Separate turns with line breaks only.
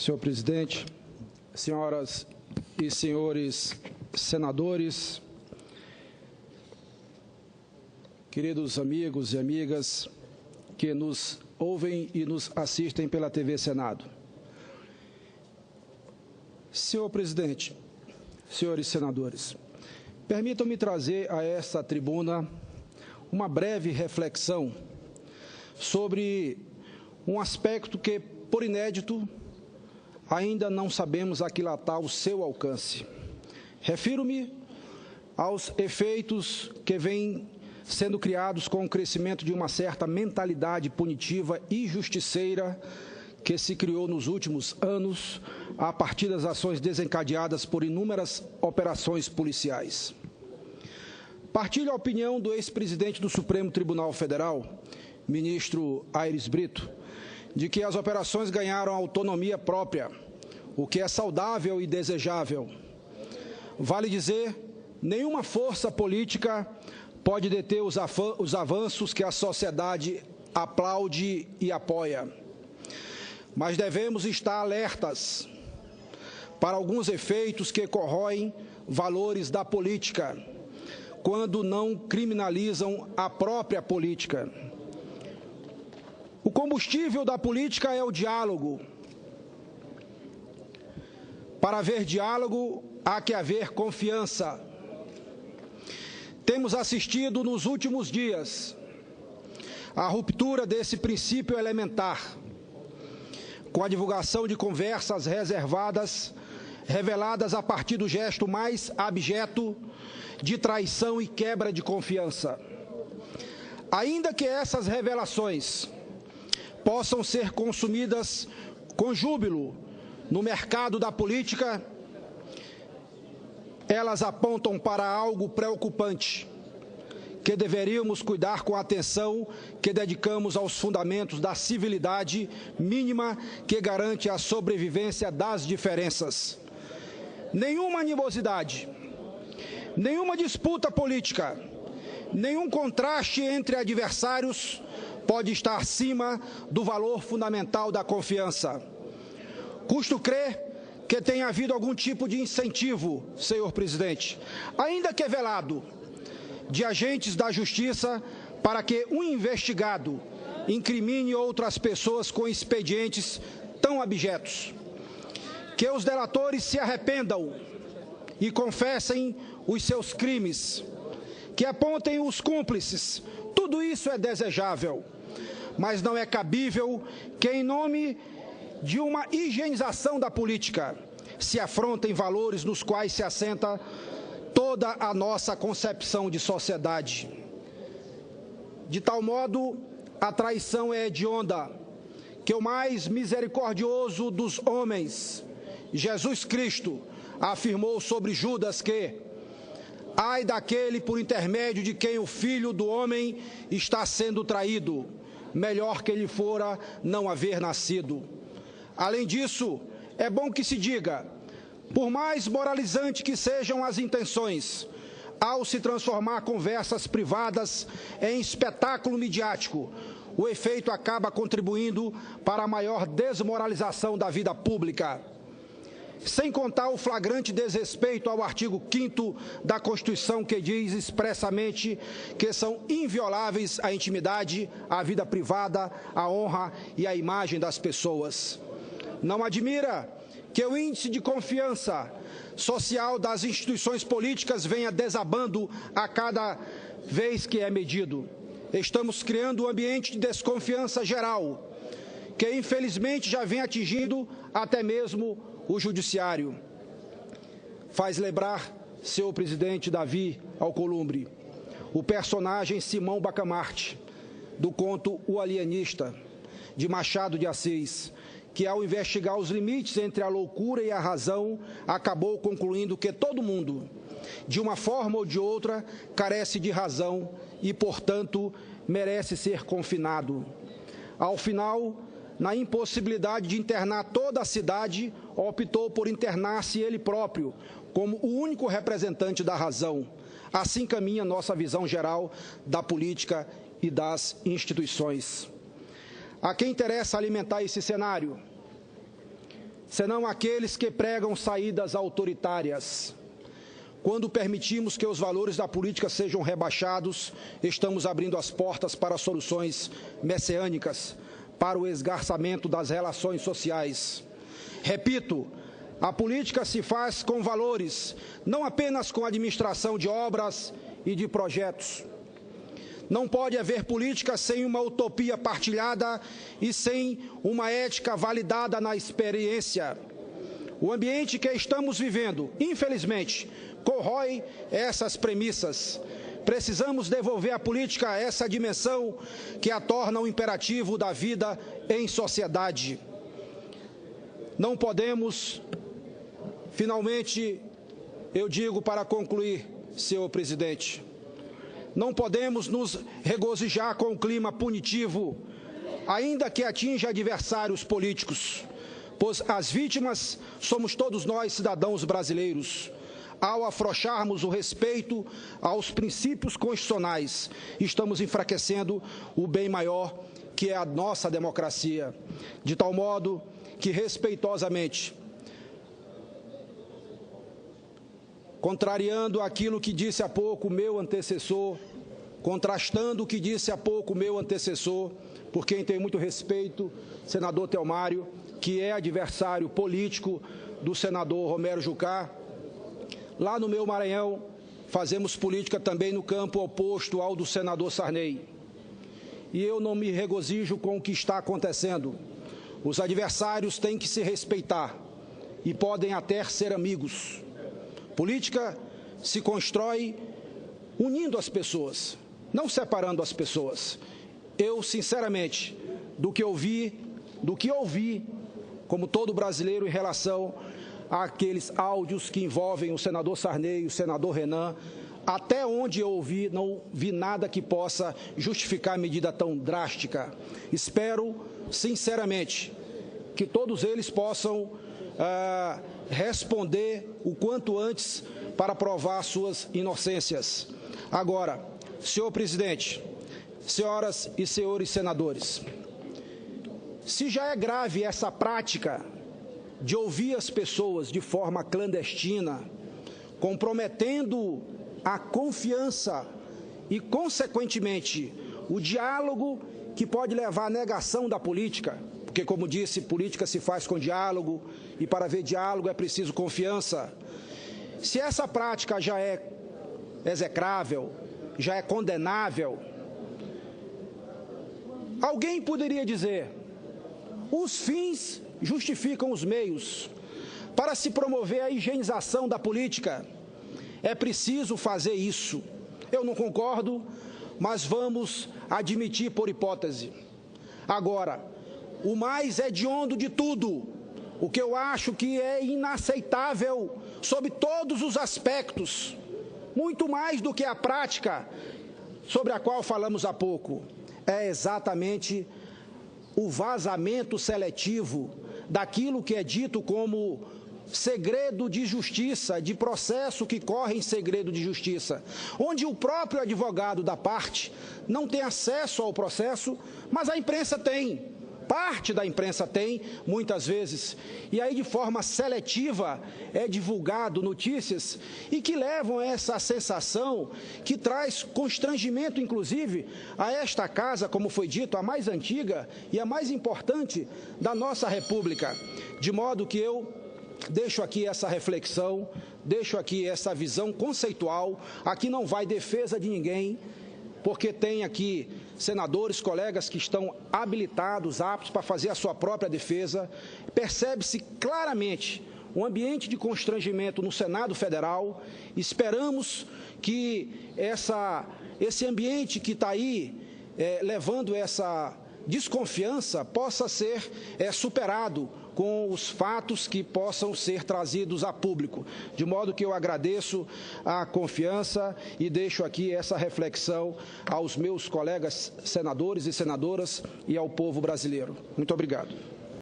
Senhor presidente, senhoras e senhores senadores, queridos amigos e amigas que nos ouvem e nos assistem pela TV Senado. Senhor presidente, senhores senadores, permitam-me trazer a esta tribuna uma breve reflexão sobre um aspecto que, por inédito, ainda não sabemos aquilatar o seu alcance. Refiro-me aos efeitos que vêm sendo criados com o crescimento de uma certa mentalidade punitiva e justiceira que se criou nos últimos anos a partir das ações desencadeadas por inúmeras operações policiais. Partilho a opinião do ex-presidente do Supremo Tribunal Federal, ministro Aires Brito, de que as operações ganharam autonomia própria, o que é saudável e desejável. Vale dizer, nenhuma força política pode deter os avanços que a sociedade aplaude e apoia. Mas devemos estar alertas para alguns efeitos que corroem valores da política, quando não criminalizam a própria política. O combustível da política é o diálogo. Para haver diálogo, há que haver confiança. Temos assistido nos últimos dias à ruptura desse princípio elementar, com a divulgação de conversas reservadas, reveladas a partir do gesto mais abjeto de traição e quebra de confiança. Ainda que essas revelações possam ser consumidas com júbilo no mercado da política, elas apontam para algo preocupante, que deveríamos cuidar com a atenção que dedicamos aos fundamentos da civilidade mínima que garante a sobrevivência das diferenças. Nenhuma animosidade, nenhuma disputa política, nenhum contraste entre adversários pode estar acima do valor fundamental da confiança. Custo crer que tenha havido algum tipo de incentivo, senhor presidente, ainda que velado, de agentes da Justiça para que um investigado incrimine outras pessoas com expedientes tão abjetos. Que os delatores se arrependam e confessem os seus crimes, que apontem os cúmplices. Tudo isso é desejável, mas não é cabível que, em nome de uma higienização da política, se afrontem valores nos quais se assenta toda a nossa concepção de sociedade. De tal modo, a traição é hedionda, que o mais misericordioso dos homens, Jesus Cristo, afirmou sobre Judas que: ai daquele por intermédio de quem o Filho do Homem está sendo traído, melhor que ele fora não haver nascido. Além disso, é bom que se diga, por mais moralizante que sejam as intenções, ao se transformar conversas privadas em espetáculo midiático, o efeito acaba contribuindo para a maior desmoralização da vida pública. Sem contar o flagrante desrespeito ao artigo 5º da Constituição, que diz expressamente que são invioláveis a intimidade, a vida privada, a honra e a imagem das pessoas. Não admira que o índice de confiança social das instituições políticas venha desabando a cada vez que é medido. Estamos criando um ambiente de desconfiança geral, que infelizmente já vem atingindo até mesmo o judiciário. Faz lembrar, senhor presidente Davi Alcolumbre, o personagem Simão Bacamarte, do conto O Alienista, de Machado de Assis, que, ao investigar os limites entre a loucura e a razão, acabou concluindo que todo mundo, de uma forma ou de outra, carece de razão e, portanto, merece ser confinado. Ao final, na impossibilidade de internar toda a cidade, optou por internar-se ele próprio, como o único representante da razão. Assim caminha nossa visão geral da política e das instituições. A quem interessa alimentar esse cenário? senão aqueles que pregam saídas autoritárias. Quando permitimos que os valores da política sejam rebaixados, estamos abrindo as portas para soluções messiânicas, para o esgarçamento das relações sociais. Repito, a política se faz com valores, não apenas com a administração de obras e de projetos. Não pode haver política sem uma utopia partilhada e sem uma ética validada na experiência. O ambiente que estamos vivendo, infelizmente, corrói essas premissas. Precisamos devolver à política essa dimensão que a torna um imperativo da vida em sociedade. Não podemos, finalmente, eu digo para concluir, senhor presidente, não podemos nos regozijar com o clima punitivo, ainda que atinja adversários políticos, pois as vítimas somos todos nós, cidadãos brasileiros. Ao afrouxarmos o respeito aos princípios constitucionais, estamos enfraquecendo o bem maior, que é a nossa democracia, de tal modo que, respeitosamente, contrariando aquilo que disse há pouco o meu antecessor, contrastando o que disse há pouco o meu antecessor, por quem tenho muito respeito, senador Telmário, que é adversário político do senador Romero Jucá. Lá no meu Maranhão, fazemos política também no campo oposto ao do senador Sarney. E eu não me regozijo com o que está acontecendo. Os adversários têm que se respeitar e podem até ser amigos. Política se constrói unindo as pessoas, não separando as pessoas. Eu, sinceramente, do que ouvi, como todo brasileiro, em relação àqueles áudios que envolvem o senador Sarney e o senador Renan, até onde eu ouvi, não vi nada que possa justificar medida tão drástica. Espero, sinceramente, que todos eles possam responder o quanto antes para provar suas inocências. Agora, senhor presidente, senhoras e senhores senadores, se já é grave essa prática de ouvir as pessoas de forma clandestina, comprometendo a confiança e, consequentemente, o diálogo que pode levar à negação da política, porque, como disse, política se faz com diálogo e para haver diálogo é preciso confiança. Se essa prática já é execrável, já é condenável, alguém poderia dizer: os fins justificam os meios. Para se promover a higienização da política, é preciso fazer isso. Eu não concordo, mas vamos admitir por hipótese. Agora, o mais hediondo de tudo, o que eu acho que é inaceitável sob todos os aspectos, muito mais do que a prática sobre a qual falamos há pouco, é exatamente o vazamento seletivo daquilo que é dito como segredo de justiça, de processo que corre em segredo de justiça, onde o próprio advogado da parte não tem acesso ao processo, mas a imprensa tem. Parte da imprensa tem, muitas vezes, e aí de forma seletiva é divulgado notícias e que levam a essa sensação que traz constrangimento, inclusive, a esta casa, como foi dito, a mais antiga e a mais importante da nossa República. De modo que eu deixo aqui essa reflexão, deixo aqui essa visão conceitual. Aqui não vai defesa de ninguém, porque tem aqui senadores, colegas que estão habilitados, aptos para fazer a sua própria defesa. Percebe-se claramente um ambiente de constrangimento no Senado Federal. Esperamos que esse ambiente que está aí levando essa desconfiança possa ser superado com os fatos que possam ser trazidos a público. De modo que eu agradeço a confiança e deixo aqui essa reflexão aos meus colegas senadores e senadoras e ao povo brasileiro. Muito obrigado.